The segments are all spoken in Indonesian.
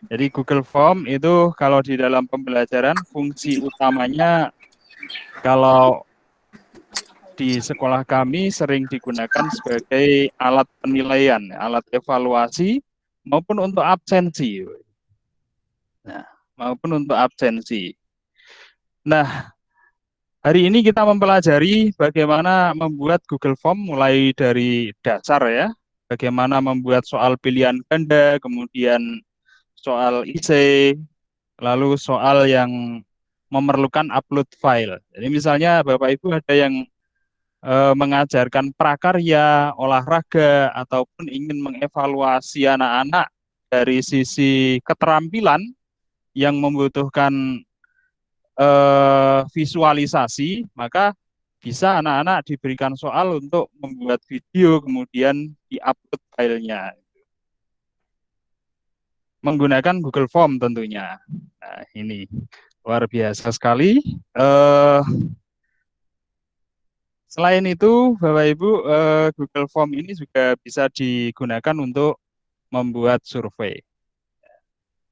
Jadi Google Form itu kalau di dalam pembelajaran fungsi utamanya kalau di sekolah kami sering digunakan sebagai alat penilaian, alat evaluasi maupun untuk absensi. Nah, maupun untuk absensi. Nah, hari ini kita mempelajari bagaimana membuat Google Form mulai dari dasar ya, bagaimana membuat soal pilihan ganda, kemudian soal essay, lalu soal yang memerlukan upload file. Jadi misalnya Bapak Ibu ada yang mengajarkan prakarya, olahraga, ataupun ingin mengevaluasi anak-anak dari sisi keterampilan yang membutuhkan visualisasi, maka bisa anak-anak diberikan soal untuk membuat video, kemudian di-upload filenya menggunakan Google Form tentunya. Nah, ini luar biasa sekali. Eh, Selain itu, Bapak Ibu, Google Form ini juga bisa digunakan untuk membuat survei.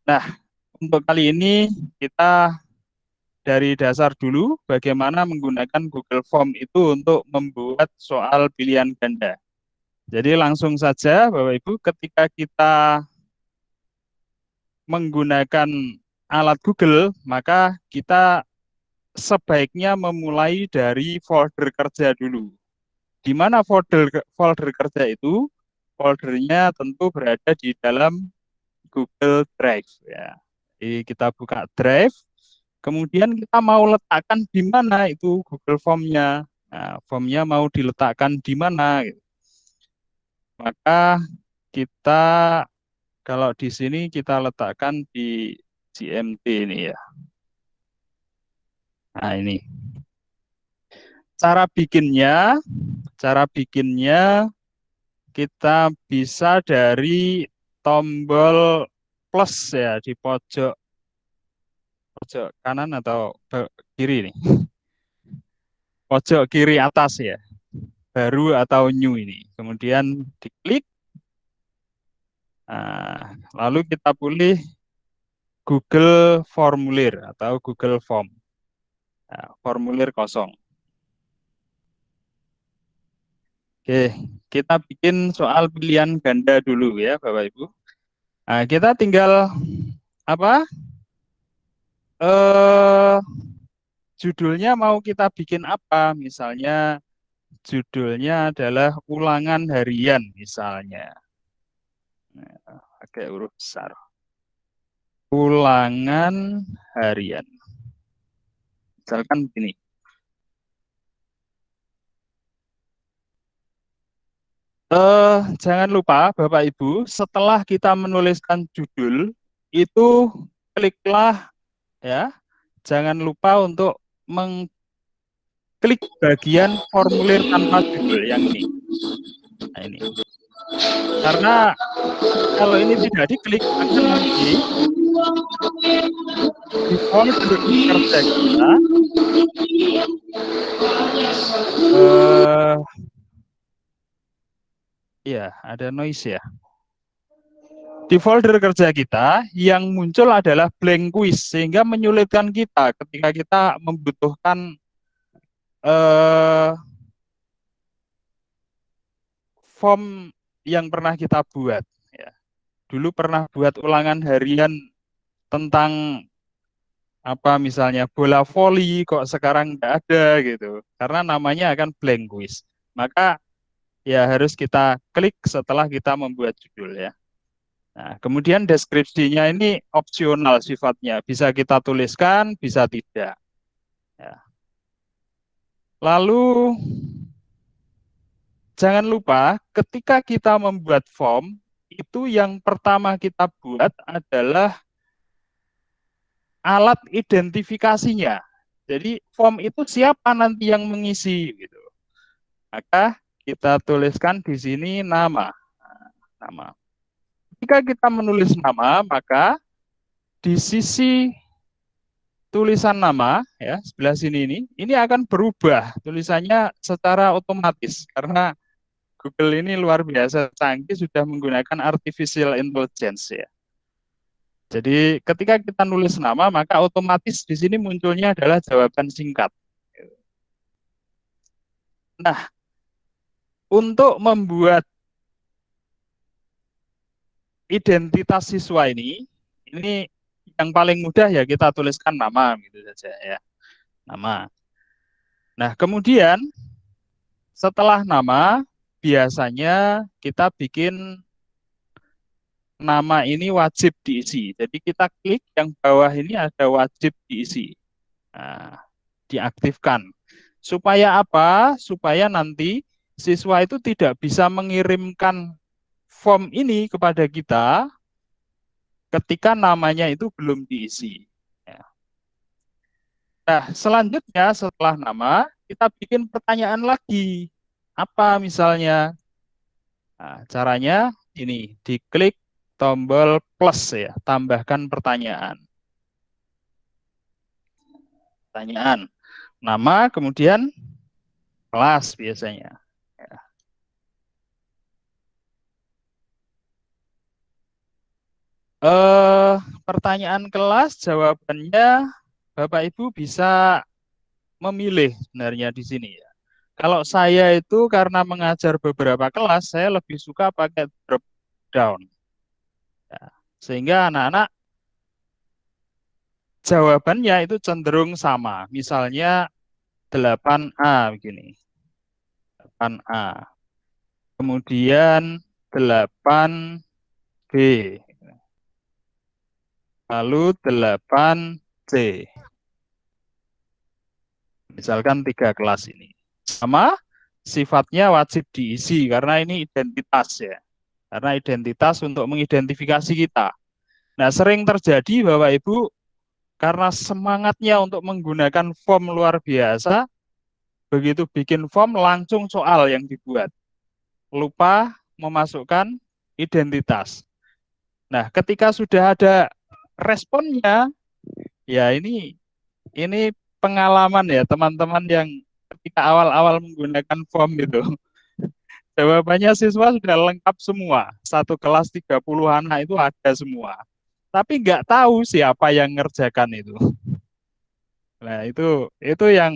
Nah, untuk kali ini kita dari dasar dulu bagaimana menggunakan Google Form itu untuk membuat soal pilihan ganda. Jadi langsung saja Bapak Ibu, ketika kita menggunakan alat Google, maka kita sebaiknya memulai dari folder kerja dulu. Di mana folder folder kerja itu? Foldernya tentu berada di dalam Google Drive ya. Jadi kita buka Drive, kemudian kita mau letakkan di mana itu Google Form-nya. Nah, formnya mau diletakkan di mana gitu. Maka kita kalau di sini kita letakkan di GMT ini ya. Nah, ini. Cara bikinnya, cara bikinnya kita bisa dari tombol plus ya di pojok pojok kanan atau kiri nih. Pojok kiri atas ya. Baru atau new ini. Kemudian diklik. Nah, lalu kita pilih Google Formulir atau Google Form. Nah, formulir kosong. Oke, kita bikin soal pilihan ganda dulu ya, Bapak Ibu. Nah, kita tinggal apa? Eh, Judulnya mau kita bikin apa? Misalnya judulnya adalah ulangan harian misalnya. Nah, pakai huruf besar. Ulangan harian. Misalkan begini. Jangan lupa Bapak Ibu, setelah kita menuliskan judul, itu kliklah ya. Jangan lupa untuk mengklik bagian formulir tanpa judul yang ini. Nah, ini. Karena kalau ini tidak diklik, maka nanti di folder kerja kita eh ya ada noise ya. Di folder kerja kita yang muncul adalah blank quiz sehingga menyulitkan kita ketika kita membutuhkan eh, form yang pernah kita buat. Ya. Dulu pernah buat ulangan harian tentang apa misalnya bola voli kok sekarang nggak ada gitu karena namanya akan blank quiz. Maka ya harus kita klik setelah kita membuat judul ya. Nah, kemudian deskripsinya ini opsional sifatnya, bisa kita tuliskan, bisa tidak. Ya. Lalu jangan lupa ketika kita membuat form itu yang pertama kita buat adalah alat identifikasinya. Jadi form itu siapa nanti yang mengisi gitu. Maka kita tuliskan di sini nama. Nama. Jika kita menulis nama, maka di sisi tulisan nama ya sebelah sini ini akan berubah tulisannya secara otomatis karena Google ini luar biasa canggih sudah menggunakan artificial intelligence ya. Jadi ketika kita nulis nama, maka otomatis di sini munculnya adalah jawaban singkat. Nah, untuk membuat identitas siswa ini yang paling mudah ya kita tuliskan nama gitu saja ya, nama. Nah, kemudian setelah nama, biasanya kita bikin nama ini wajib diisi. Jadi kita klik yang bawah ini ada wajib diisi. Nah, diaktifkan. Supaya apa? Supaya nanti siswa itu tidak bisa mengirimkan form ini kepada kita ketika namanya itu belum diisi. Ya. Nah, selanjutnya setelah nama, kita bikin pertanyaan lagi. Apa misalnya? Nah, caranya ini, diklik tombol plus ya, tambahkan pertanyaan. Pertanyaan, nama, kemudian kelas biasanya. Ya. Eh, Pertanyaan kelas, jawabannya Bapak Ibu bisa memilih sebenarnya di sini ya. Kalau saya itu karena mengajar beberapa kelas, saya lebih suka pakai drop down. Ya. Sehingga anak-anak jawabannya itu cenderung sama. Misalnya 8A begini. 8A. Kemudian 8B. Lalu 8C. Misalkan 3 kelas ini. Sama sifatnya wajib diisi karena ini identitas ya. Karena identitas untuk mengidentifikasi kita. Nah, sering terjadi Bapak Ibu karena semangatnya untuk menggunakan form luar biasa, begitu bikin form langsung soal yang dibuat. Lupa memasukkan identitas. Nah, ketika sudah ada responnya, ya ini pengalaman ya teman-teman yang ketika awal-awal menggunakan form itu. Jawabannya siswa sudah lengkap semua. Satu kelas 30 anak itu ada semua. Tapi nggak tahu siapa yang ngerjakan itu. Nah, itu yang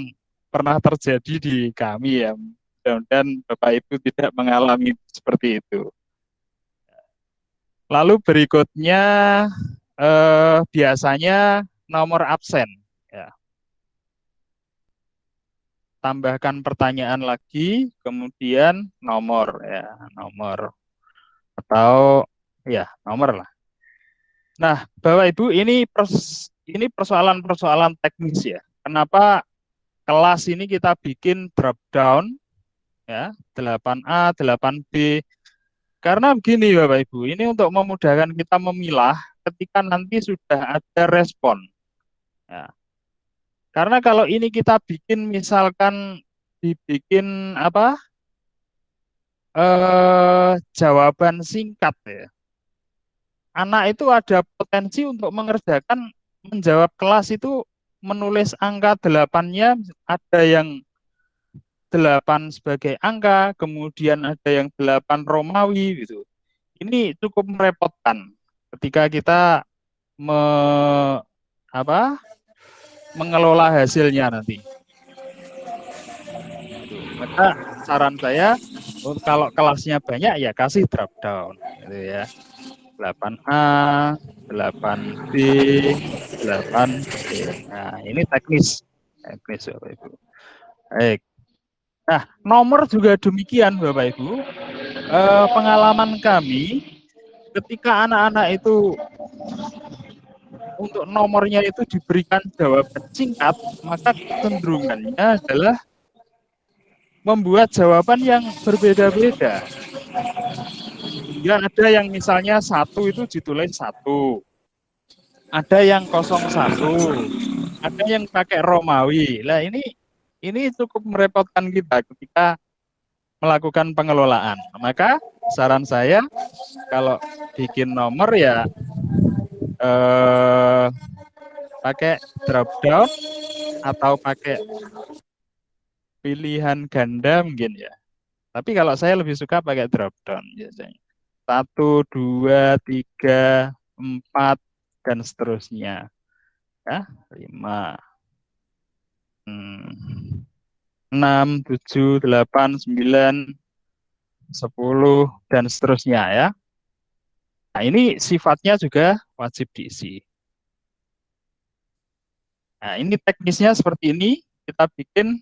pernah terjadi di kami ya. Dan Bapak Ibu tidak mengalami seperti itu. Lalu berikutnya biasanya nomor absen. Ya. Tambahkan pertanyaan lagi, kemudian nomor ya, nomor atau ya nomor lah. Nah, Bapak Ibu ini persoalan-persoalan teknis ya. Kenapa kelas ini kita bikin drop down ya, 8A, 8B. Karena begini Bapak Ibu, ini untuk memudahkan kita memilah ketika nanti sudah ada respon. Ya. Karena kalau ini kita bikin misalkan dibikin apa? Jawaban singkat ya. Anak itu ada potensi untuk mengerjakan menjawab kelas itu menulis angka 8-nya ada yang 8 sebagai angka, kemudian ada yang 8 Romawi gitu. Ini cukup merepotkan ketika kita me, apa, mengelola hasilnya nanti. Itu. Maka saran saya kalau kelasnya banyak ya kasih drop down gitu ya. 8A, 8B, 8C. Nah, ini teknis. Teknis Bapak Ibu. Baik. Nah, nomor juga demikian Bapak Ibu. Pengalaman kami ketika anak-anak itu untuk nomornya itu diberikan jawaban singkat, maka kecenderungannya adalah membuat jawaban yang berbeda-beda. Hingga ada yang misalnya satu itu ditulis 1, ada yang 01, ada yang pakai Romawi. Nah, ini cukup merepotkan kita ketika melakukan pengelolaan. Maka saran saya kalau bikin nomor ya pakai drop down atau pakai pilihan ganda mungkin ya. Tapi kalau saya lebih suka pakai drop down biasanya. 1, 2, 3, 4. dan seterusnya. Ya, 5, 6, 7, 8, 9, 10, dan seterusnya ya. Nah, ini sifatnya juga wajib diisi. Nah, ini teknisnya seperti ini. Kita bikin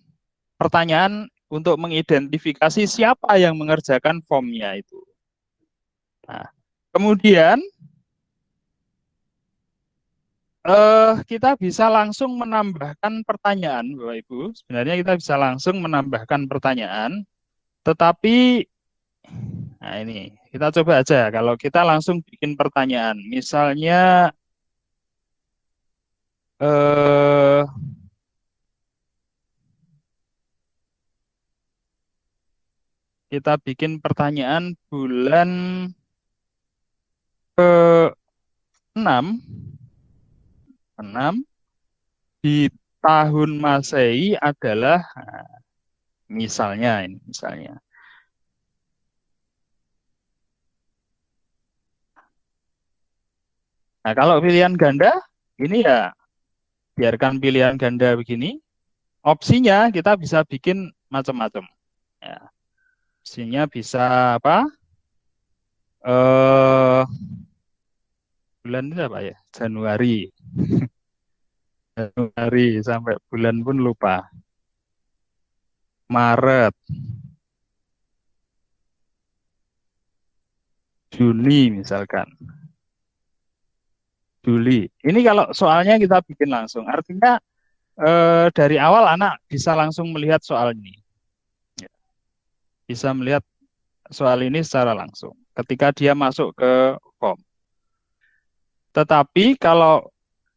pertanyaan untuk mengidentifikasi siapa yang mengerjakan formnya itu. Nah, kemudian kita bisa langsung menambahkan pertanyaan, Bapak Ibu. Sebenarnya kita bisa langsung menambahkan pertanyaan, tetapi nah ini kita coba aja kalau kita langsung bikin pertanyaan. Misalnya eh, kita bikin pertanyaan bulan ke-6, 6 di tahun Masehi adalah misalnya ini misalnya. Nah, kalau pilihan ganda ini ya biarkan pilihan ganda begini. Opsinya kita bisa bikin macam-macam. Ya, opsinya bisa apa? Eh bulan itu apa ya? Januari. Januari sampai bulan pun lupa. Maret, Juni misalkan. Juli. Ini kalau soalnya kita bikin langsung. Artinya dari awal anak bisa langsung melihat soal ini. Ya, bisa melihat soal ini secara langsung ketika dia masuk ke form. Tetapi kalau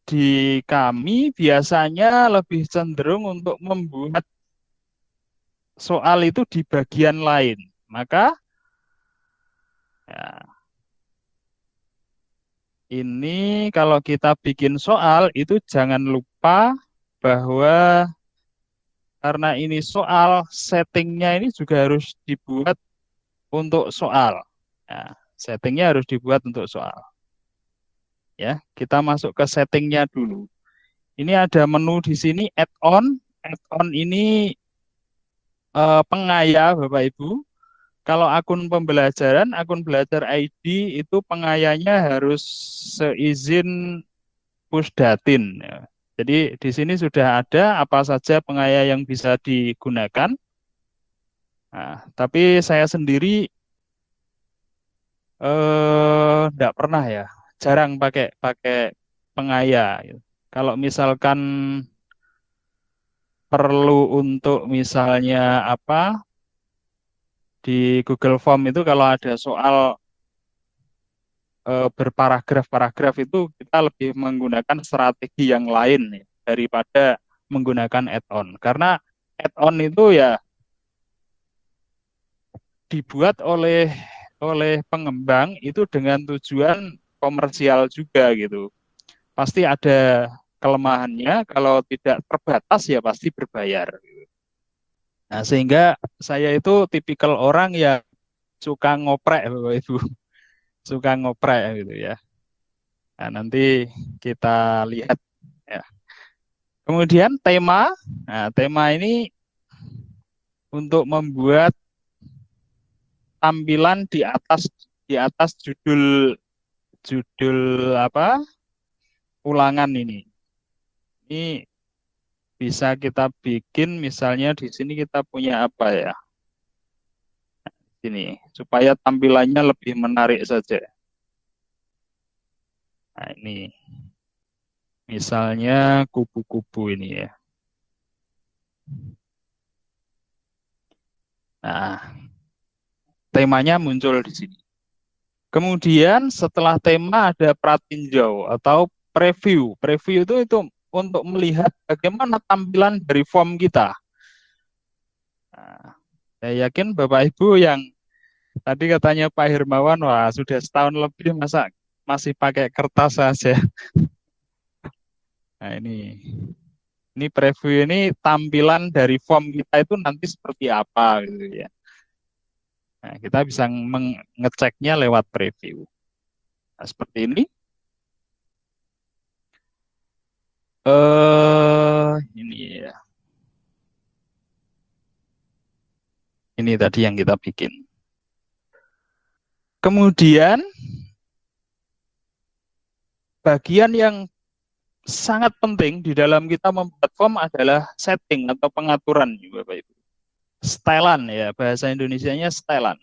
di kami biasanya lebih cenderung untuk membuat soal itu di bagian lain. Maka ya, ini kalau kita bikin soal itu jangan lupa bahwa karena ini soal, settingnya ini juga harus dibuat untuk soal. Ya, settingnya harus dibuat untuk soal. Ya, kita masuk ke settingnya dulu. Ini ada menu di sini add-on. Add-on ini pengaya Bapak Ibu. Kalau akun belajar ID itu pengayanya harus seizin Pusdatin. Ya. Jadi di sini sudah ada apa saja pengaya yang bisa digunakan. Nah, tapi saya sendiri enggak pernah ya, jarang pakai pakai pengaya. Gitu. Kalau misalkan perlu untuk misalnya apa di Google Form itu kalau ada soal berparagraf-paragraf itu kita lebih menggunakan strategi yang lain ya, daripada menggunakan add-on. Karena add-on itu ya dibuat oleh pengembang itu dengan tujuan komersial juga gitu. Pasti ada kelemahannya, kalau tidak terbatas ya pasti berbayar. Nah, sehingga saya itu tipikal orang yang suka ngoprek, Bapak Ibu, suka ngoprek gitu ya. Nah, nanti kita lihat ya. Kemudian tema, nah tema ini untuk membuat tampilan di atas judul judul apa ulangan ini. Ini bisa kita bikin misalnya di sini kita punya apa ya? Ini supaya tampilannya lebih menarik saja. Nah, ini misalnya kupu-kupu ini ya. Nah, temanya muncul di sini. Kemudian setelah tema ada pratinjau atau preview. Preview itu untuk melihat bagaimana tampilan dari form kita. Nah, saya yakin Bapak Ibu yang tadi katanya Pak Hermawan, wah sudah setahun lebih masa masih pakai kertas saja. Nah ini preview ini tampilan dari form kita itu nanti seperti apa gitu ya. Nah, kita bisa mengeceknya lewat preview. Nah, seperti ini. Ini ya. Ini tadi yang kita bikin. Kemudian bagian yang sangat penting di dalam kita membuat form adalah setting atau pengaturan, Bapak Ibu. Setelan ya, bahasa Indonesianya setelan.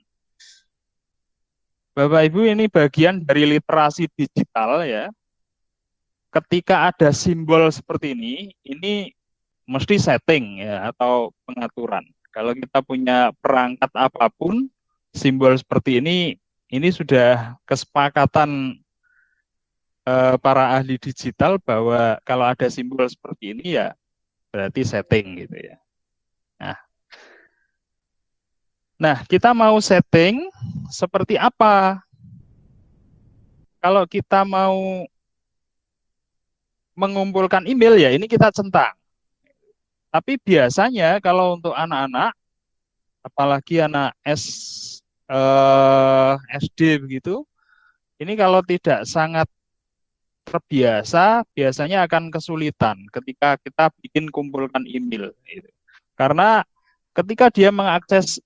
Bapak Ibu, ini bagian dari literasi digital ya. Ketika ada simbol seperti ini mesti setting ya atau pengaturan. Kalau kita punya perangkat apapun, simbol seperti ini sudah kesepakatan para ahli digital bahwa kalau ada simbol seperti ini ya berarti setting gitu ya. Nah, kita mau setting seperti apa? Kalau kita mau mengumpulkan email ya ini kita centang. Tapi biasanya kalau untuk anak-anak, apalagi anak SD begitu, ini kalau tidak sangat terbiasa, biasanya akan kesulitan ketika kita bikin kumpulkan email. Gitu. Karena ketika dia mengakses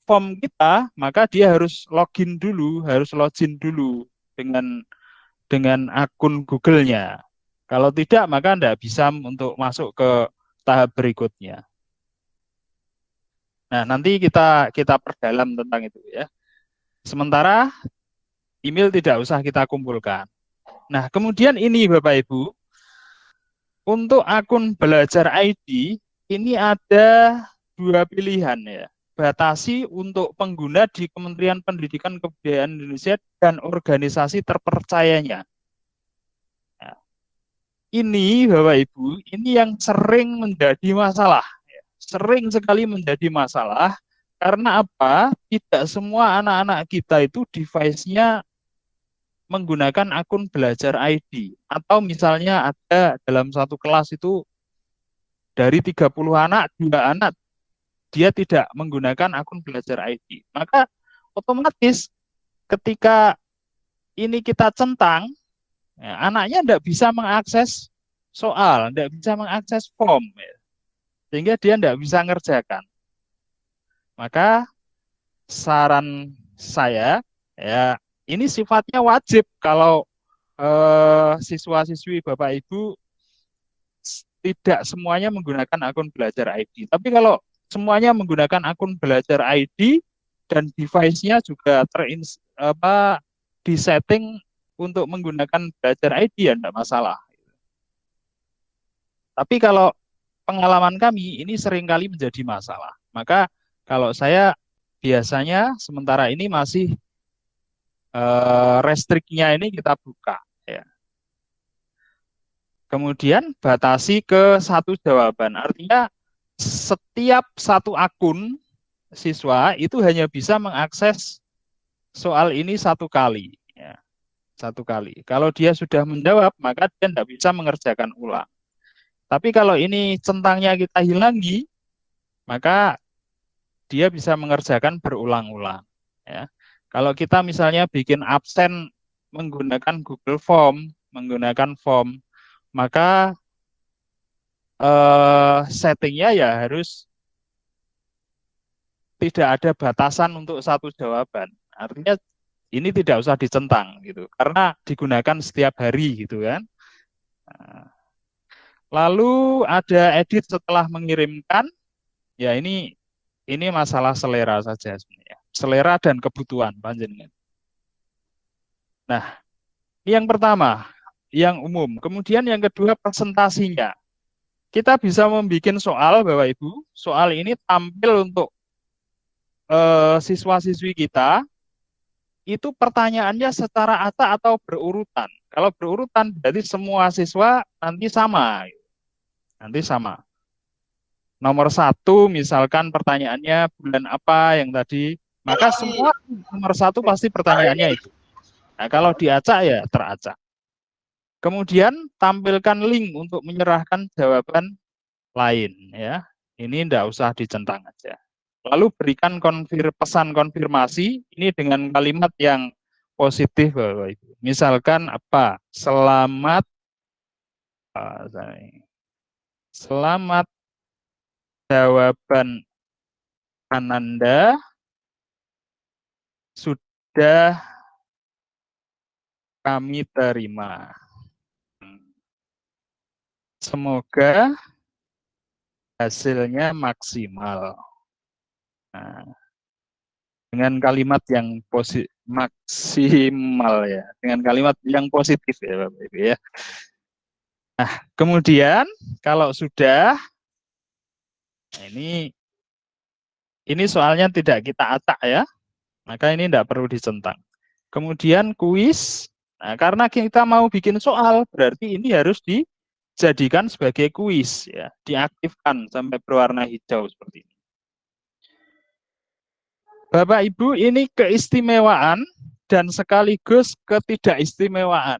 form kita, maka dia harus login dulu, harus login dulu dengan akun Google-nya. Kalau tidak, maka tidak bisa untuk masuk ke tahap berikutnya. Nah, nanti kita perdalam tentang itu ya. Sementara email tidak usah kita kumpulkan. Nah, kemudian ini Bapak Ibu, untuk akun belajar ID ini ada dua pilihan ya. Batasi untuk pengguna di Kementerian Pendidikan Kebudayaan Indonesia dan organisasi terpercayanya. Nah, ini Bapak Ibu, ini yang sering menjadi masalah. Sering sekali menjadi masalah karena apa? Tidak semua anak-anak kita itu device-nya menggunakan akun belajar ID. Atau misalnya ada dalam satu kelas itu dari 30 anak, 2 anak dia tidak menggunakan akun belajar ID. Maka otomatis ketika ini kita centang, ya, anaknya tidak bisa mengakses soal, tidak bisa mengakses form, ya. Sehingga dia tidak bisa ngerjakan. Maka saran saya, ya ini sifatnya wajib kalau siswa-siswi Bapak Ibu tidak semuanya menggunakan akun belajar ID. Tapi kalau semuanya menggunakan akun belajar ID dan device-nya juga disetting untuk menggunakan belajar ID ya tidak masalah. Tapi kalau pengalaman kami ini seringkali menjadi masalah. Maka kalau saya biasanya sementara ini masih restriknya ini kita buka. Ya. Kemudian batasi ke satu jawaban. Artinya setiap satu akun siswa itu hanya bisa mengakses soal ini satu kali. Ya, satu kali. Kalau dia sudah menjawab, maka dia tidak bisa mengerjakan ulang. Tapi kalau ini centangnya kita hilangi, maka dia bisa mengerjakan berulang-ulang. Ya. Kalau kita misalnya bikin absen menggunakan Google Form, maka settingnya ya harus tidak ada batasan untuk satu jawaban. Artinya ini tidak usah dicentang gitu, karena digunakan setiap hari gitu kan. Lalu ada edit setelah mengirimkan, ya ini masalah selera saja sebenarnya, selera dan kebutuhan panjenengan. Nah, ini yang pertama, yang umum. Kemudian yang kedua presentasinya. Kita bisa membuat soal, Bapak Ibu. Soal ini tampil untuk siswa-siswi kita. Itu pertanyaannya secara acak atau berurutan. Kalau berurutan berarti semua siswa nanti sama. Nanti sama. Nomor 1 misalkan pertanyaannya bulan apa yang tadi. Maka semua nomor 1 pasti pertanyaannya itu. Nah, kalau diacak ya teracak. Kemudian tampilkan link untuk menyerahkan jawaban lain ya. Ini tidak usah dicentang aja. Lalu berikan pesan konfirmasi ini dengan kalimat yang positif Bapak Ibu. Misalkan apa? Selamat Selamat jawaban Ananda sudah kami terima. Semoga hasilnya maksimal. Nah, dengan kalimat yang maksimal ya, dengan kalimat yang positif ya Bapak Ibu ya. Nah, kemudian kalau sudah, nah ini soalnya tidak kita acak ya, maka ini tidak perlu dicentang. Kemudian kuis, nah karena kita mau bikin soal, berarti ini harus dijadikan sebagai kuis ya, diaktifkan sampai berwarna hijau seperti ini. Bapak Ibu, ini keistimewaan dan sekaligus ketidakistimewaan.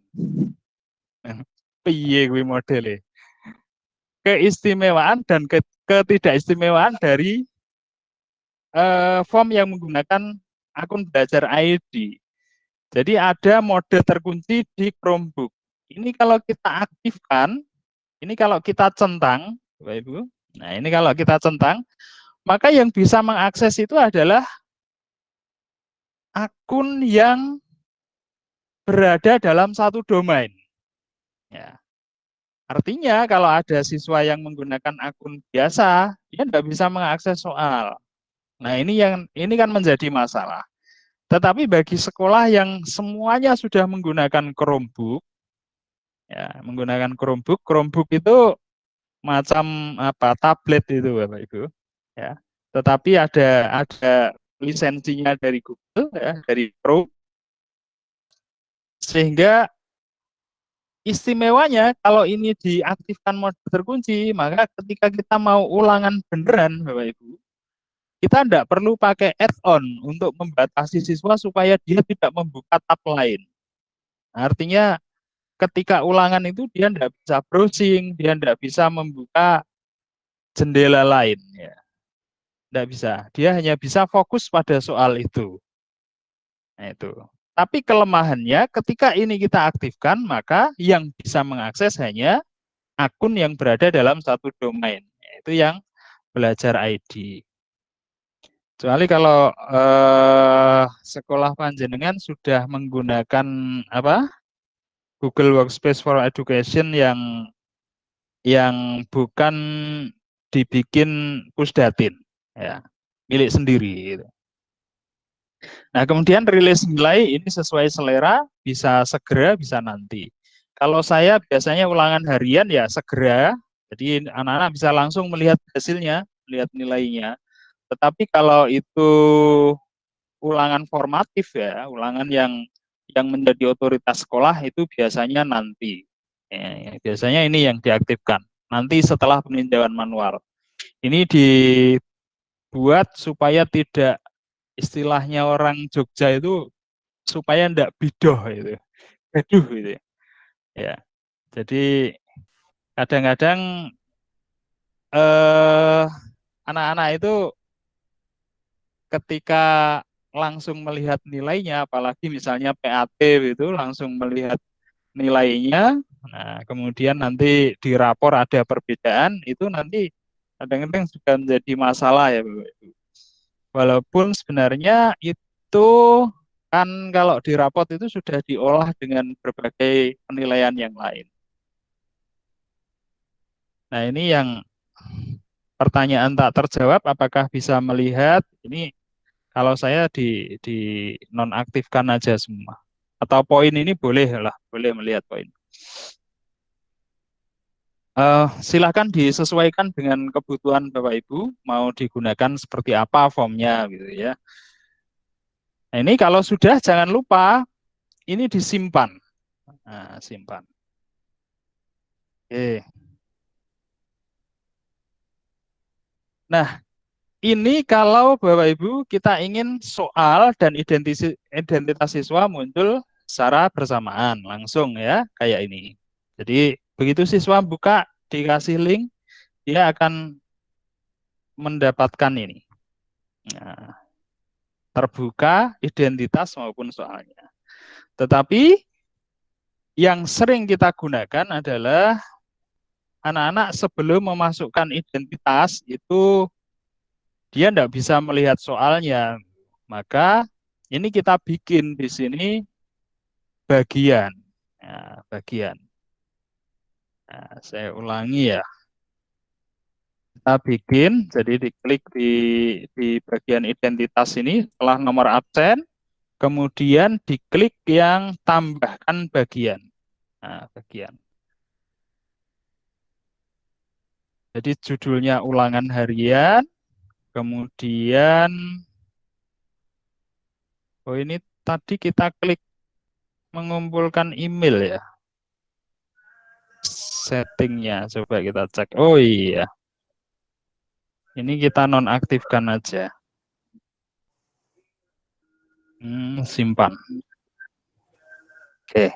Piye kuwi modele? Keistimewaan dan ketidakistimewaan dari form yang menggunakan akun belajar ID. Jadi ada mode terkunci di Chromebook. Ini kalau kita aktifkan, ini kalau kita centang, Bapak Ibu. Nah, ini kalau kita centang, maka yang bisa mengakses itu adalah akun yang berada dalam satu domain. Ya. Artinya kalau ada siswa yang menggunakan akun biasa, dia tidak bisa mengakses soal. Nah, ini kan menjadi masalah. Tetapi bagi sekolah yang semuanya sudah menggunakan Chromebook, ya, menggunakan Chromebook, Chromebook itu macam apa tablet itu Bapak Ibu, ya. Tetapi ada lisensinya dari Google, ya, dari Chrome, sehingga istimewanya kalau ini diaktifkan mode terkunci, maka ketika kita mau ulangan beneran Bapak Ibu, kita tidak perlu pakai add-on untuk membatasi siswa supaya dia tidak membuka tab lain. Artinya ketika ulangan itu dia tidak bisa browsing, dia tidak bisa membuka jendela lain. Ya. Tidak bisa. Dia hanya bisa fokus pada soal itu. Nah, itu. Tapi kelemahannya ketika ini kita aktifkan, maka yang bisa mengakses hanya akun yang berada dalam satu domain, yaitu yang belajar ID. Kecuali kalau sekolah panjenengan sudah menggunakan apa Google Workspace for Education yang bukan dibikin Pusdatin, ya, milik sendiri. Gitu. Nah, kemudian rilis nilai ini sesuai selera, bisa segera, bisa nanti. Kalau saya biasanya ulangan harian ya segera, jadi anak-anak bisa langsung melihat hasilnya, melihat nilainya. Tetapi kalau itu ulangan formatif ya, ulangan yang menjadi otoritas sekolah itu biasanya nanti. Biasanya ini yang diaktifkan. Nanti setelah peninjauan manual. Ini dibuat supaya tidak istilahnya orang Jogja itu supaya tidak bidoh itu. Gaduh gitu ya. Jadi kadang-kadang anak-anak itu ketika langsung melihat nilainya, apalagi misalnya PAT itu langsung melihat nilainya, nah kemudian nanti di rapor ada perbedaan, itu nanti kadang-kadang juga menjadi masalah ya Bapak Ibu. Walaupun sebenarnya itu kan kalau di rapot itu sudah diolah dengan berbagai penilaian yang lain. Nah ini yang pertanyaan tak terjawab, apakah bisa melihat ini kalau saya di nonaktifkan aja semua. Atau poin ini boleh lah, boleh melihat poin. Silahkan disesuaikan dengan kebutuhan Bapak Ibu, mau digunakan seperti apa formnya gitu ya. Nah, ini kalau sudah jangan lupa ini disimpan. Nah, simpan. Oke. Nah, ini kalau Bapak Ibu kita ingin soal dan identitas siswa muncul secara bersamaan langsung ya, kayak ini. Jadi begitu siswa buka dikasih link, dia akan mendapatkan ini. Nah, terbuka identitas maupun soalnya. Tetapi yang sering kita gunakan adalah anak-anak sebelum memasukkan identitas itu dia tidak bisa melihat soalnya. Maka ini kita bikin di sini bagian. Nah, bagian. Nah, saya ulangi ya. Kita bikin, jadi diklik di bagian identitas ini setelah nomor absen, kemudian diklik yang tambahkan bagian. Nah, bagian. Jadi judulnya ulangan harian, kemudian, oh ini tadi kita klik mengumpulkan email ya, settingnya, coba kita cek. Oh iya, ini kita nonaktifkan aja. Simpan. Oke.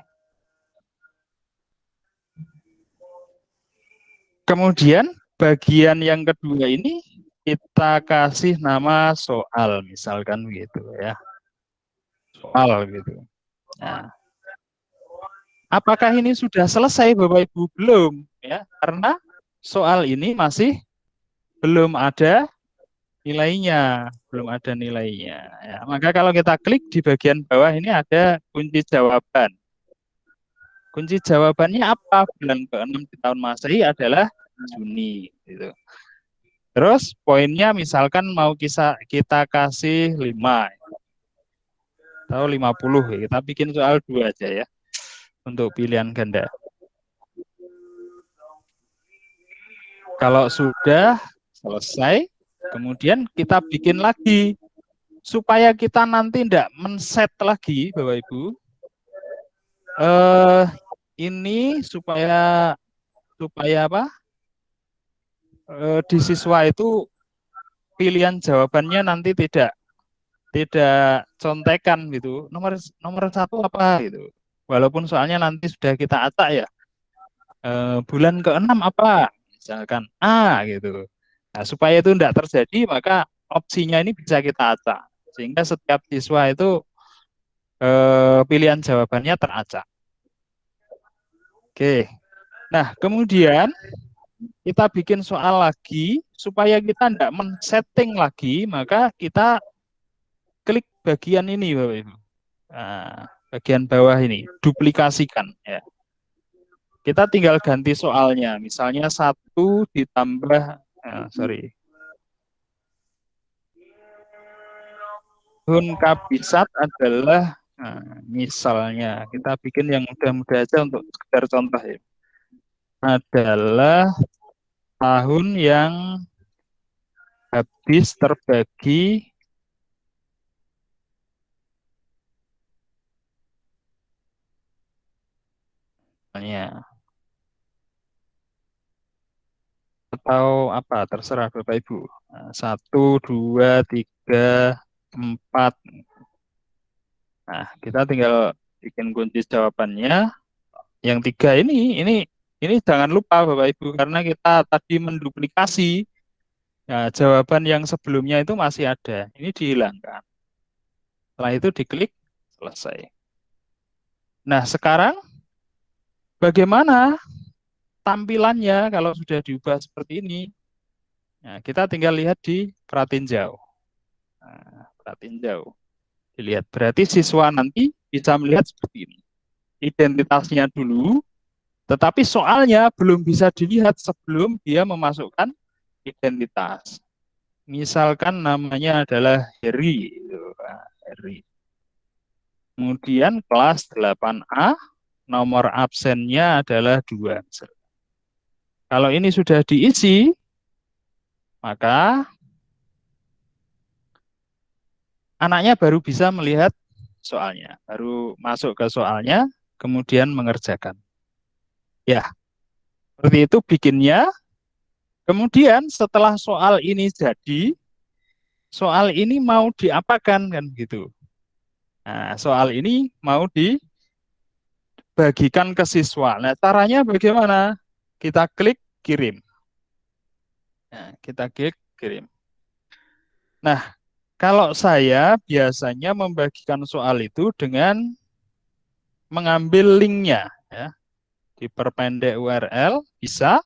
Kemudian bagian yang kedua ini kita kasih nama soal, misalkan gitu ya. Soal gitu. Nah, apakah ini sudah selesai Bapak Ibu? Belum ya, karena soal ini masih belum ada nilainya, belum ada nilainya. Ya, maka kalau kita klik di bagian bawah ini ada kunci jawaban. Kunci jawabannya apa? Bulan ke-6 di tahun Masehi adalah Juni. Gitu. Terus poinnya misalkan mau kita kasih 5 atau 50. Ya. Kita bikin soal 2 aja ya untuk pilihan ganda. Kalau sudah selesai, kemudian kita bikin lagi supaya kita nanti tidak men-set lagi Bapak Ibu. Ini supaya apa? Di siswa itu pilihan jawabannya nanti tidak contekan gitu. Nomor 1 apa gitu. Walaupun soalnya nanti sudah kita acak ya. Bulan ke-6 apa? Misalkan A gitu. Nah, supaya itu tidak terjadi, maka opsinya ini bisa kita acak. Sehingga setiap siswa itu pilihan jawabannya teracak. Oke. Nah, kemudian kita bikin soal lagi supaya kita tidak men-setting lagi, maka kita klik bagian ini Bapak Ibu. Nah, bagian bawah ini, duplikasikan ya. Kita tinggal ganti soalnya, misalnya 1 ditambah, sorry, Hun Kabisat adalah, misalnya, kita bikin yang mudah-mudah aja untuk sekedar contoh ya, adalah tahun yang habis terbagi atau apa, terserah Bapak Ibu. 1, 2, 3, 4. Nah, kita tinggal bikin kunci jawabannya. Yang 3 ini jangan lupa Bapak Ibu, karena kita tadi menduplikasi. Nah, jawaban yang sebelumnya itu masih ada. Ini dihilangkan. Setelah itu diklik, selesai. Nah, sekarang bagaimana tampilannya kalau sudah diubah seperti ini? Nah, kita tinggal lihat di pratinjau. Nah, pratinjau. Dilihat, berarti siswa nanti bisa melihat seperti ini. Identitasnya dulu, tetapi soalnya belum bisa dilihat sebelum dia memasukkan identitas. Misalkan namanya adalah Heri. Heri. Kemudian kelas 8A, nomor absennya adalah 2. Kalau ini sudah diisi, maka anaknya baru bisa melihat soalnya. Baru masuk ke soalnya, kemudian mengerjakan. Ya, seperti itu bikinnya. Kemudian setelah soal ini jadi, soal ini mau diapakan kan gitu. Nah, soal ini mau dibagikan ke siswa. Nah, caranya bagaimana? Kita klik kirim. Nah, kita klik kirim. Nah, kalau saya biasanya membagikan soal itu dengan mengambil linknya, ya, diperpendek URL bisa,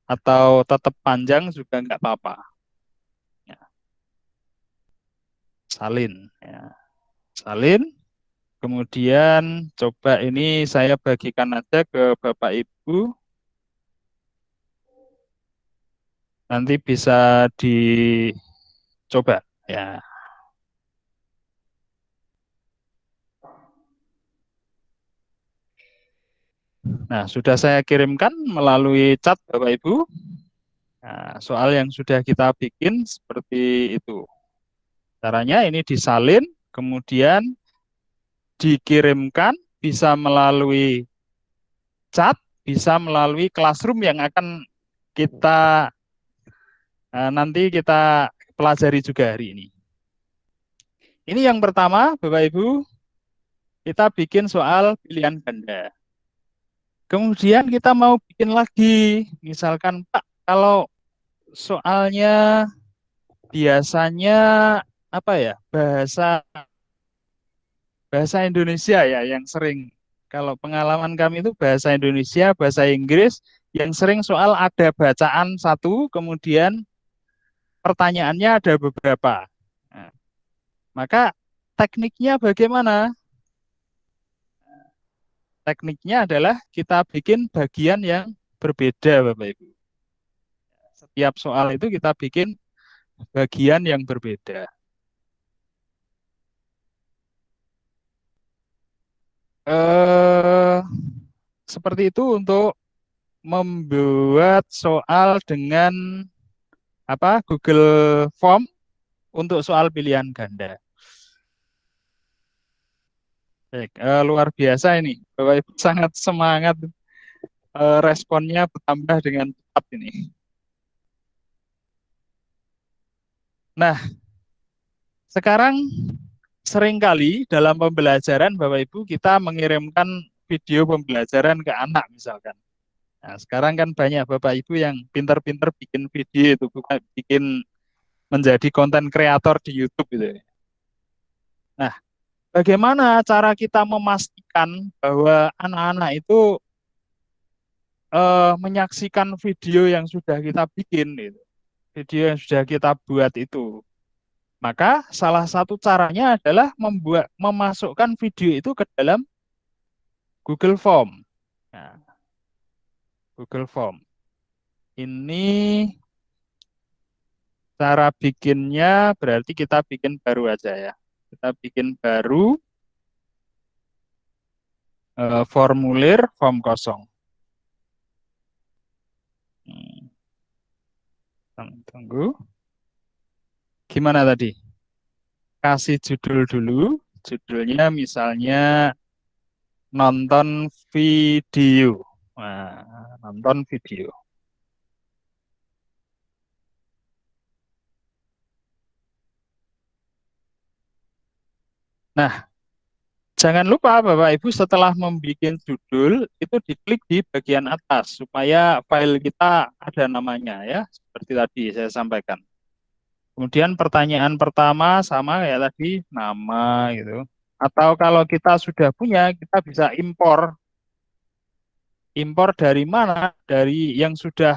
atau tetap panjang juga nggak apa-apa. Ya, salin. Ya, salin. Kemudian coba ini saya bagikan aja ke Bapak Ibu. Nanti bisa dicoba. Ya. Nah, sudah saya kirimkan melalui chat Bapak Ibu. Nah, soal yang sudah kita bikin seperti itu. Caranya ini disalin, kemudian dikirimkan, bisa melalui chat, bisa melalui classroom yang akan kita nanti kita pelajari juga hari ini. Ini yang pertama, Bapak Ibu, kita bikin soal pilihan ganda. Kemudian kita mau bikin lagi, misalkan Pak, kalau soalnya biasanya apa ya, bahasa bahasa Indonesia ya yang sering. Kalau pengalaman kami itu bahasa Indonesia, bahasa Inggris yang sering soal ada bacaan satu, kemudian pertanyaannya ada beberapa. Nah, maka tekniknya bagaimana? Tekniknya adalah kita bikin bagian yang berbeda, Bapak Ibu. Setiap soal itu kita bikin bagian yang berbeda. Eh, seperti itu untuk membuat soal dengan apa Google Form untuk soal pilihan ganda. Baik, luar biasa ini, Bapak Ibu sangat semangat, responnya bertambah dengan cepat ini. Nah, sekarang seringkali dalam pembelajaran Bapak Ibu kita mengirimkan video pembelajaran ke anak misalkan. Nah, sekarang kan banyak Bapak Ibu yang pinter-pinter bikin video itu, bukan bikin menjadi konten kreator di YouTube gitu ya. Nah, bagaimana cara kita memastikan bahwa anak-anak itu menyaksikan video yang sudah kita bikin, gitu. Video yang sudah kita buat itu. Maka salah satu caranya adalah memasukkan video itu ke dalam Google Form. Nah, Google Form. Ini cara bikinnya berarti kita bikin baru aja ya. Kita bikin baru formulir form kosong. Hmm, tunggu. Gimana tadi? Kasih judul dulu. Judulnya misalnya nonton video. Nah, nonton video. Nah, jangan lupa Bapak Ibu setelah membuat judul itu diklik di bagian atas supaya file kita ada namanya ya, seperti tadi saya sampaikan. Kemudian pertanyaan pertama sama kayak tadi nama gitu. Atau kalau kita sudah punya, kita bisa impor. Impor dari mana? Dari yang sudah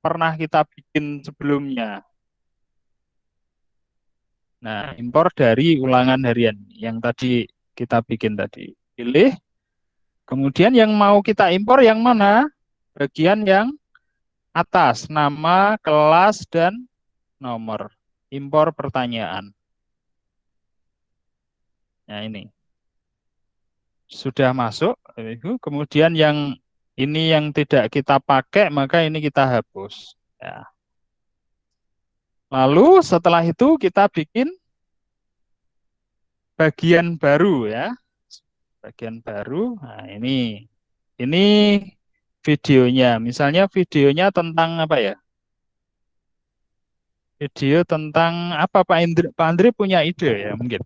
pernah kita bikin sebelumnya. Nah, impor dari ulangan harian yang tadi kita bikin tadi. Pilih. Kemudian yang mau kita impor yang mana? Bagian yang atas, nama, kelas, dan nomor. Impor pertanyaan. Nah, ini. Sudah masuk. Kemudian yang ini yang tidak kita pakai, maka ini kita hapus. Ya. Lalu setelah itu kita bikin bagian baru ya. Bagian baru. Nah, ini videonya. Misalnya videonya tentang apa ya? Video tentang apa Pak Indri? Pak Andri punya ide ya mungkin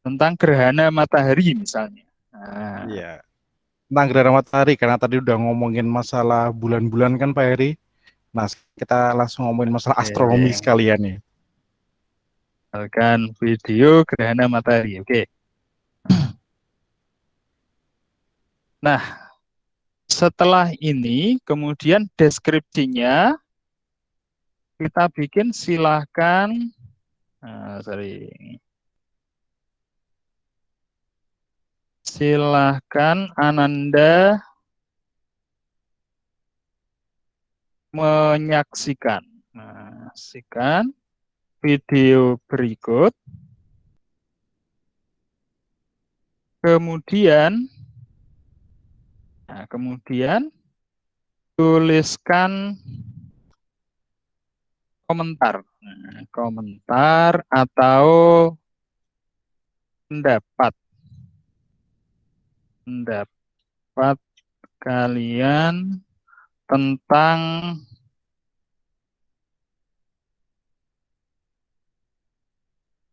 tentang gerhana matahari misalnya. Nah, Iya. Tentang gerhana matahari karena tadi udah ngomongin masalah bulan-bulan kan Pak Heri. Nah, kita langsung ngomongin masalah astronomi oke. sekalian nih. Misalkan video gerhana matahari. Oke. Nah, setelah ini kemudian deskripsinya kita bikin silahkan, sorry, silahkan Ananda menyaksikan. Nah, saksikan video berikut. Kemudian, kemudian tuliskan komentar. Nah, komentar atau pendapat. Pendapat kalian tentang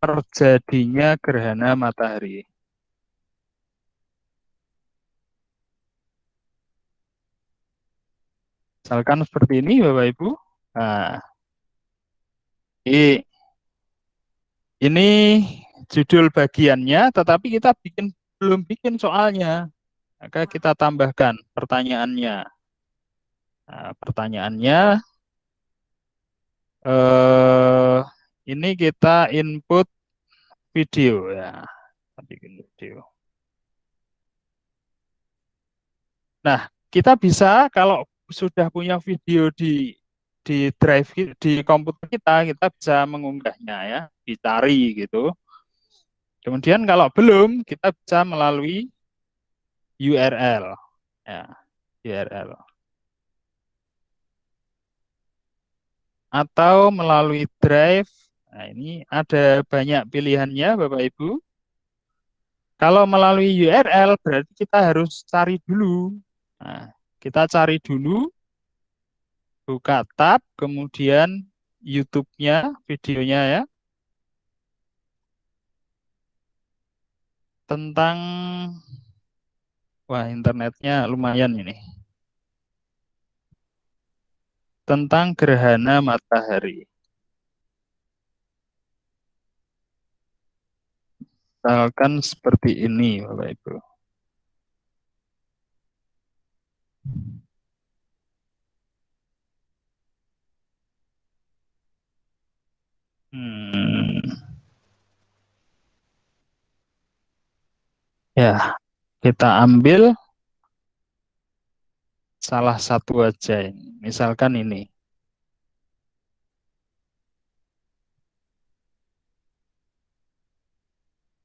terjadinya gerhana matahari. Misalkan seperti ini, Bapak Ibu. Nah, ini judul bagiannya, tetapi kita belum bikin soalnya. Maka kita tambahkan pertanyaannya. Nah, pertanyaannya, eh, ini kita input video ya. Bikin video. Nah, kita bisa kalau sudah punya video di drive di komputer kita bisa mengunggahnya ya, dicari gitu. Kemudian kalau belum, kita bisa melalui URL ya, URL atau melalui drive. Nah, ini ada banyak pilihannya Bapak Ibu. Kalau melalui URL berarti kita harus cari dulu. Nah, kita cari dulu, buka tab, kemudian YouTube-nya, videonya ya, tentang, wah internetnya lumayan ini, tentang gerhana matahari. Misalkan seperti ini Bapak Ibu. Hmm, ya, kita ambil salah satu aja ini. Misalkan ini.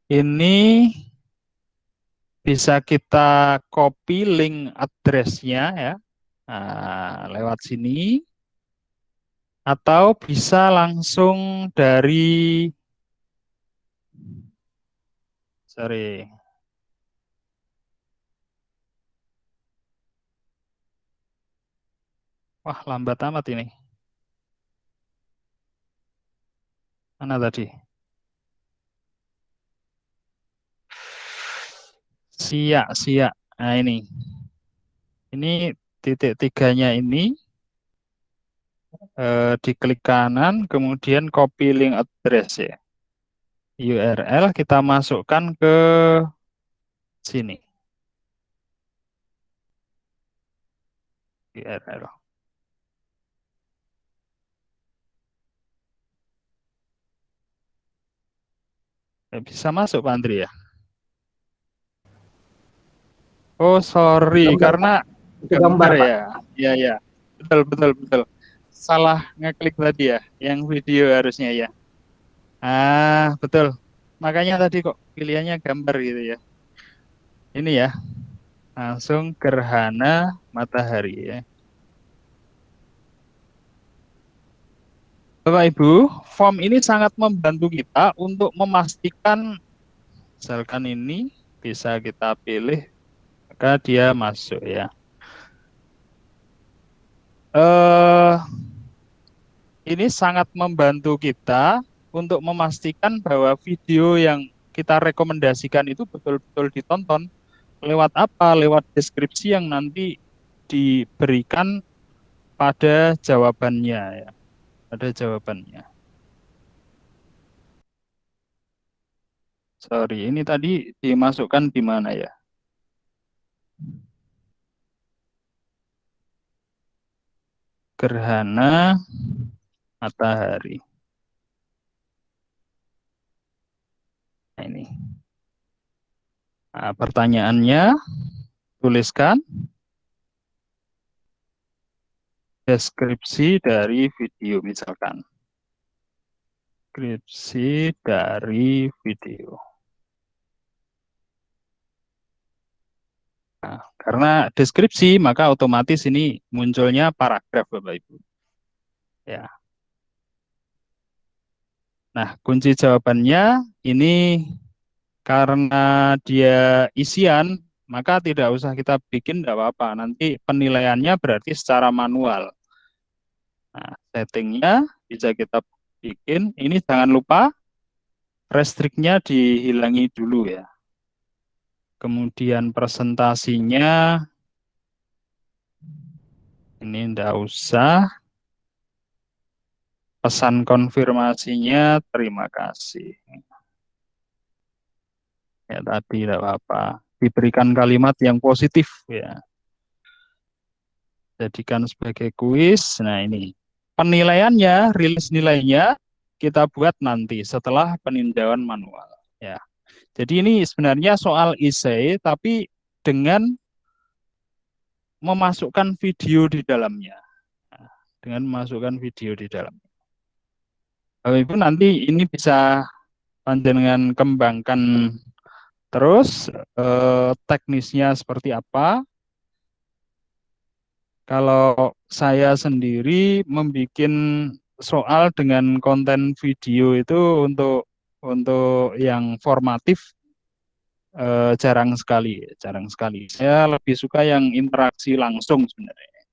Ini bisa kita copy link address-nya ya. Nah, lewat sini atau bisa langsung dari, sorry, wah lambat amat ini. Mana tadi? Siak, siak. Nah ini titik tiganya ini, diklik kanan, kemudian copy link address ya. URL kita masukkan ke sini. URL. Bisa masuk Pak Andri ya? Oh sorry, Gambar, karena Pak. Itu gambar gambar, Pak. ya. Iya ya, betul betul betul. Salah ngeklik tadi ya, yang video harusnya ya. Betul. Makanya tadi kok pilihannya gambar gitu ya. Ini ya, langsung gerhana matahari ya. Bapak Ibu, form ini sangat membantu kita untuk memastikan, misalkan ini bisa kita pilih, maka dia masuk ya. Eh, ini sangat membantu kita untuk memastikan bahwa video yang kita rekomendasikan itu betul-betul ditonton. Lewat apa? Lewat deskripsi yang nanti diberikan pada jawabannya ya. Pada jawabannya. Sorry, ini tadi dimasukkan di mana ya? gerhana matahari. Nah, ini. Nah, pertanyaannya, tuliskan deskripsi dari video misalkan. Deskripsi dari video. Nah, karena deskripsi, maka otomatis ini munculnya paragraf, Bapak Ibu. Ya. Nah, kunci jawabannya ini karena dia isian, maka tidak usah kita bikin, tidak apa-apa. Nanti penilaiannya berarti secara manual. Nah, settingnya bisa kita bikin. Ini jangan lupa restriknya dihilangi dulu ya. Kemudian presentasinya ini tidak usah. Pesan konfirmasinya terima kasih. Ya tadi tidak apa-apa. Diberikan kalimat yang positif ya. Jadikan sebagai kuis. Nah ini penilaiannya, rilis nilainya kita buat nanti setelah peninjauan manual. Ya. Jadi ini sebenarnya soal essay tapi dengan memasukkan video di dalamnya. Nah, dengan memasukkan video di dalamnya. Bapak Ibu nanti ini bisa panjenengan kembangkan terus teknisnya seperti apa. Kalau saya sendiri membuat soal dengan konten video itu untuk yang formatif jarang sekali, jarang sekali. Saya lebih suka yang interaksi langsung sebenarnya.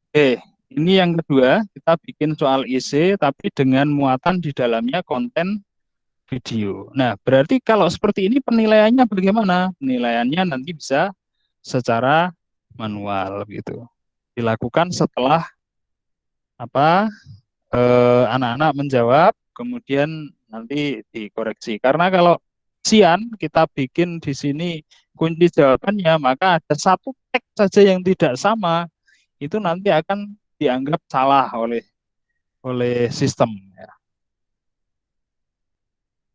Oke, ini yang kedua, kita bikin soal essay tapi dengan muatan di dalamnya konten video. Nah, berarti kalau seperti ini penilaiannya bagaimana? Penilaiannya nanti bisa secara manual gitu. Dilakukan setelah apa anak-anak menjawab, kemudian nanti dikoreksi. Karena kalau sian kita bikin di sini kunci jawabannya, maka ada satu teks saja yang tidak sama, itu nanti akan dianggap salah oleh sistem. Ya.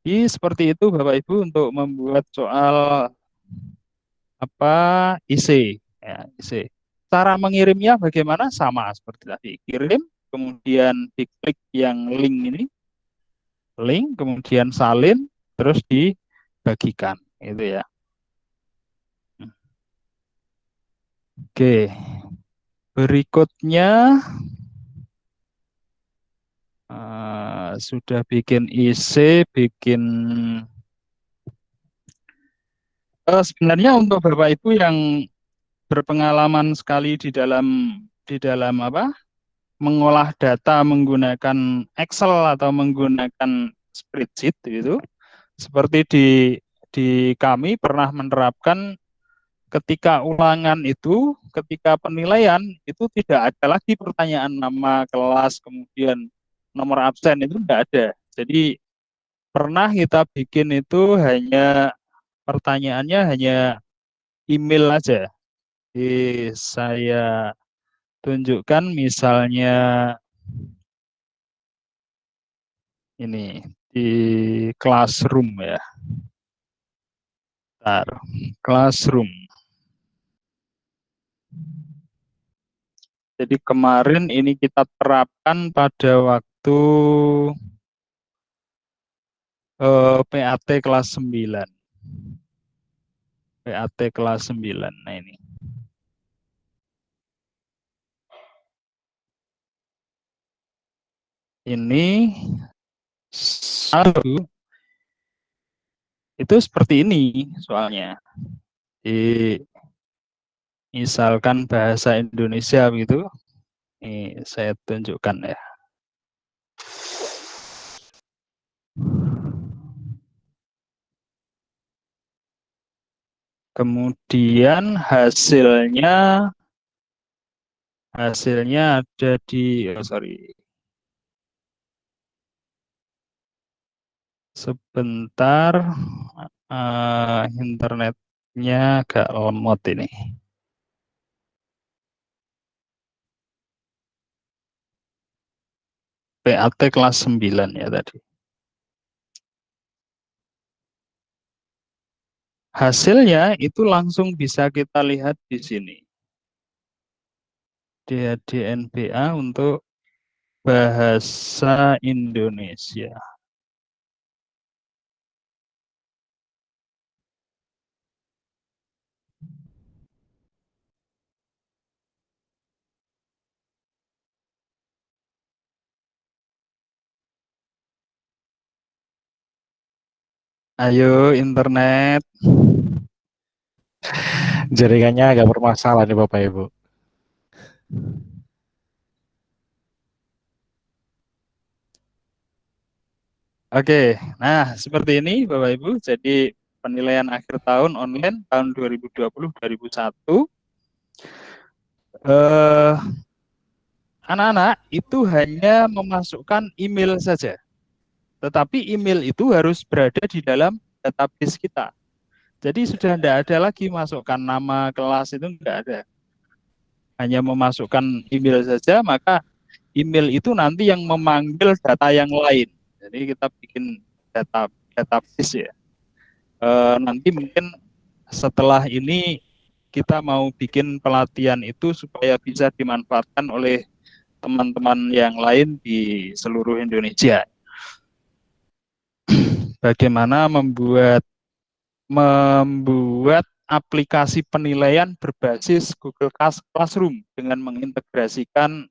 Jadi seperti itu Bapak Ibu untuk membuat soal apa isi ya isi. Cara mengirimnya bagaimana sama seperti tadi kirim kemudian diklik yang link ini link kemudian salin terus dibagikan itu ya. Oke berikutnya sudah bikin IC bikin sebenarnya untuk Bapak Ibu yang berpengalaman sekali di dalam apa mengolah data menggunakan Excel atau menggunakan spreadsheet itu seperti di kami pernah menerapkan ketika ulangan itu ketika penilaian itu tidak ada lagi pertanyaan nama kelas kemudian nomor absen itu tidak ada jadi pernah kita bikin itu hanya pertanyaannya hanya email aja saya tunjukkan misalnya ini di classroom ya. Bentar. Classroom. Jadi kemarin ini kita terapkan pada waktu PAT kelas 9. PAT kelas 9. Nah ini. Ini satu itu seperti ini soalnya. Misalkan bahasa Indonesia begitu. Ini saya tunjukkan ya. Kemudian hasilnya ada di sorry. Sebentar internetnya agak lemot ini. PAT kelas 9 ya tadi. Hasilnya itu langsung bisa kita lihat di sini. DNBA untuk bahasa Indonesia. Ayo internet. Jaringannya agak bermasalah nih Bapak Ibu. Oke, nah seperti ini Bapak Ibu. Jadi penilaian akhir tahun online tahun 2020-2021. Anak-anak itu hanya memasukkan email saja. Tetapi email itu harus berada di dalam database kita. Jadi sudah tidak ada lagi masukkan nama kelas, itu tidak ada. Hanya memasukkan email saja, maka email itu nanti yang memanggil data yang lain. Jadi kita bikin database ya. Nanti mungkin setelah ini kita mau bikin pelatihan itu supaya bisa dimanfaatkan oleh teman-teman yang lain di seluruh Indonesia. Bagaimana membuat aplikasi penilaian berbasis Google Classroom dengan mengintegrasikan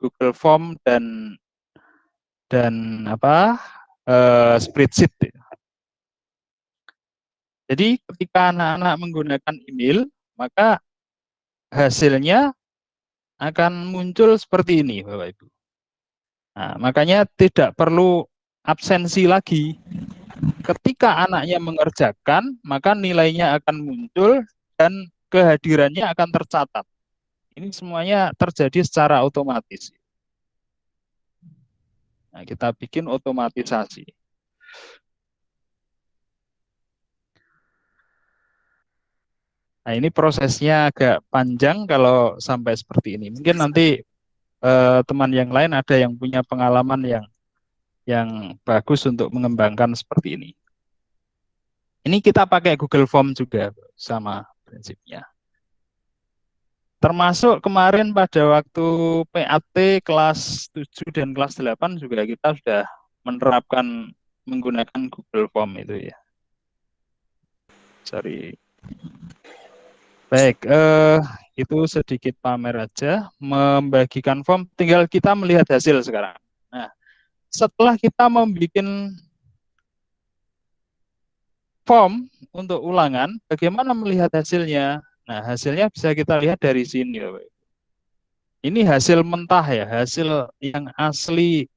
Google Form dan spreadsheet. Jadi ketika anak-anak menggunakan email, maka hasilnya akan muncul seperti ini, Bapak Ibu. Nah, makanya tidak perlu absensi lagi. Ketika anaknya mengerjakan, maka nilainya akan muncul dan kehadirannya akan tercatat. Ini semuanya terjadi secara otomatis. Nah, kita bikin otomatisasi. Nah, ini prosesnya agak panjang kalau sampai seperti ini. Mungkin nanti teman yang lain ada yang punya pengalaman yang bagus untuk mengembangkan seperti ini. Ini kita pakai Google Form juga sama prinsipnya. Termasuk kemarin pada waktu PAT kelas 7 dan kelas 8 juga kita sudah menerapkan menggunakan Google Form itu ya. Sorry. Baik, itu sedikit pamer aja. Membagikan form, tinggal kita melihat hasil sekarang. Nah, setelah kita membuat form untuk ulangan, bagaimana melihat hasilnya? Nah, hasilnya bisa kita lihat dari sini. Ini hasil mentah ya, hasil yang asli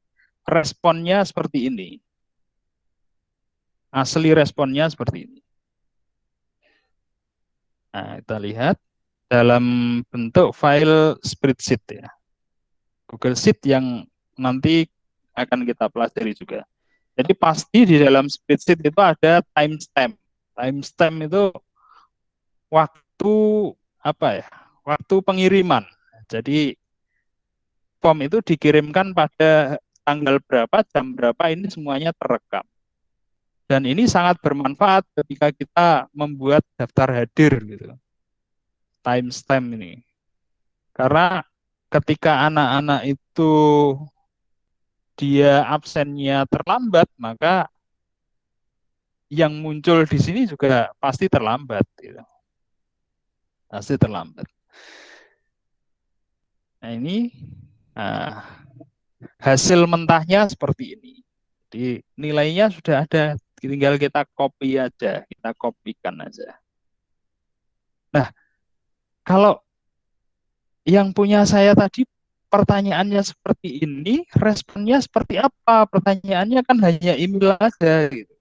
responnya seperti ini. Asli responnya seperti ini. Nah, kita lihat dalam bentuk file spreadsheet ya. Google Sheet yang nanti akan kita pelajari juga. Jadi pasti di dalam spreadsheet itu ada timestamp. Timestamp itu waktu apa ya? Waktu pengiriman. Jadi form itu dikirimkan pada tanggal berapa, jam berapa, ini semuanya terekam. Dan ini sangat bermanfaat ketika kita membuat daftar hadir gitu. Timestamp ini. Karena ketika anak-anak itu dia absennya terlambat, maka yang muncul di sini juga pasti terlambat. Gitu. Pasti terlambat. Nah ini hasil mentahnya seperti ini. Jadi nilainya sudah ada, tinggal kita copy aja, kita kopikan aja. Nah, kalau yang punya saya tadi pertanyaannya seperti ini, responnya seperti apa? Pertanyaannya kan hanya email aja gitu.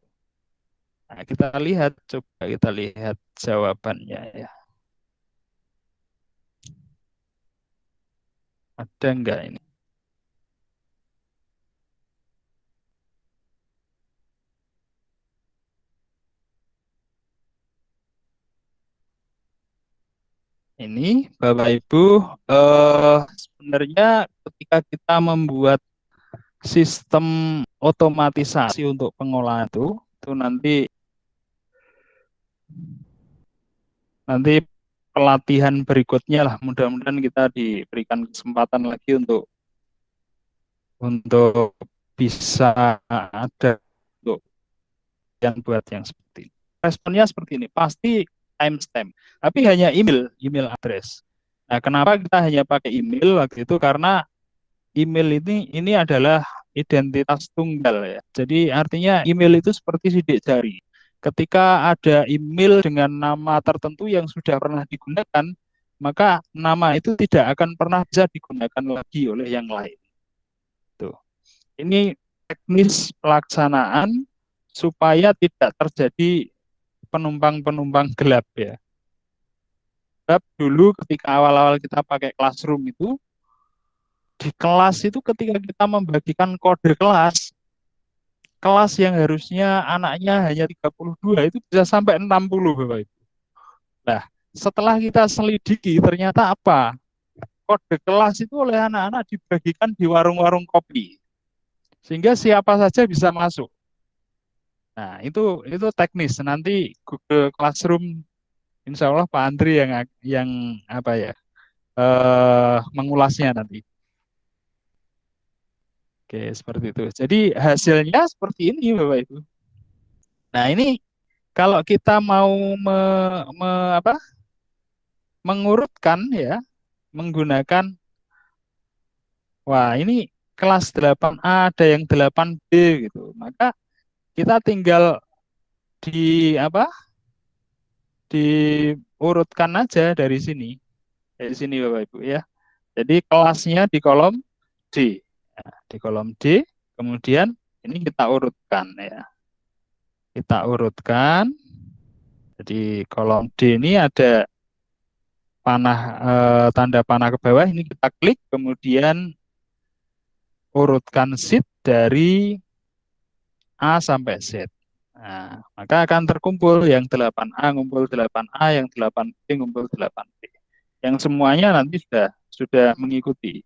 Nah, kita lihat, coba kita lihat jawabannya ya. Ada enggak ini? Ini Bapak Ibu, sebenarnya ketika kita membuat sistem otomatisasi untuk pengolahan itu nanti pelatihan berikutnya lah, mudah-mudahan kita diberikan kesempatan lagi untuk bisa ada untuk yang buat yang seperti ini. Responnya seperti ini, pasti timestamp, tapi hanya email address. Nah, kenapa kita hanya pakai email waktu itu? Karena email ini adalah identitas tunggal ya. Jadi artinya email itu seperti sidik jari. Ketika ada email dengan nama tertentu yang sudah pernah digunakan, maka nama itu tidak akan pernah bisa digunakan lagi oleh yang lain. Tuh. Ini teknis pelaksanaan supaya tidak terjadi penumpang-penumpang gelap ya. Sebab dulu ketika awal-awal kita pakai Classroom itu, di kelas itu ketika kita membagikan kode kelas yang harusnya anaknya hanya 32 itu bisa sampai 60 Bapak Ibu. Nah, setelah kita selidiki ternyata apa? Kode kelas itu oleh anak-anak dibagikan di warung-warung kopi. Sehingga siapa saja bisa masuk. Nah, itu teknis. Nanti Google Classroom insya Allah Pak Andri yang apa ya? Mengulasnya nanti. Oke, seperti itu. Jadi hasilnya seperti ini Bapak Ibu. Nah, ini kalau kita mau me, apa, mengurutkan ya, menggunakan, wah ini kelas 8A ada yang 8B gitu. Maka kita tinggal di apa? Diurutkan aja dari sini. Dari sini Bapak Ibu ya. Jadi kelasnya di kolom D. Nah, di kolom D, kemudian ini kita urutkan ya. Kita urutkan. Jadi kolom D ini ada panah tanda panah ke bawah, ini kita klik, kemudian urutkan sheet dari A sampai Z. Nah, maka akan terkumpul yang 8A ngumpul 8A, yang 8B ngumpul 8B. Yang semuanya nanti sudah mengikuti.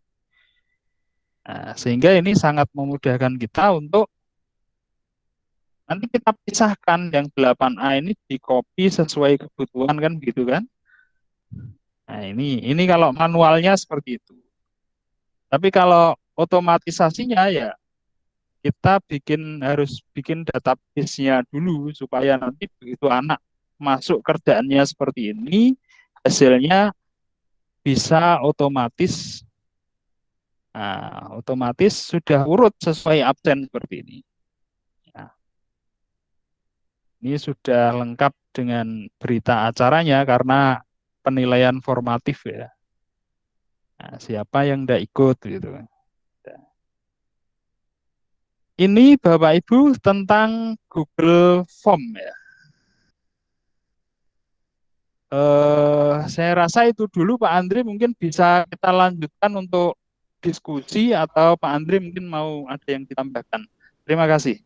Nah, sehingga ini sangat memudahkan kita untuk nanti kita pisahkan yang 8A ini di copy sesuai kebutuhan kan gitu kan. Nah, ini kalau manualnya seperti itu. Tapi kalau otomatisasinya ya kita harus bikin database-nya dulu supaya nanti begitu anak masuk kerjaannya seperti ini, hasilnya bisa otomatis, otomatis sudah urut sesuai absen seperti ini. Nah, ini sudah lengkap dengan berita acaranya karena penilaian formatif ya. Nah, siapa yang tidak ikut gitu. Ini Bapak Ibu tentang Google Form ya. Saya rasa itu dulu Pak Andri, mungkin bisa kita lanjutkan untuk diskusi atau Pak Andri mungkin mau ada yang ditambahkan. Terima kasih.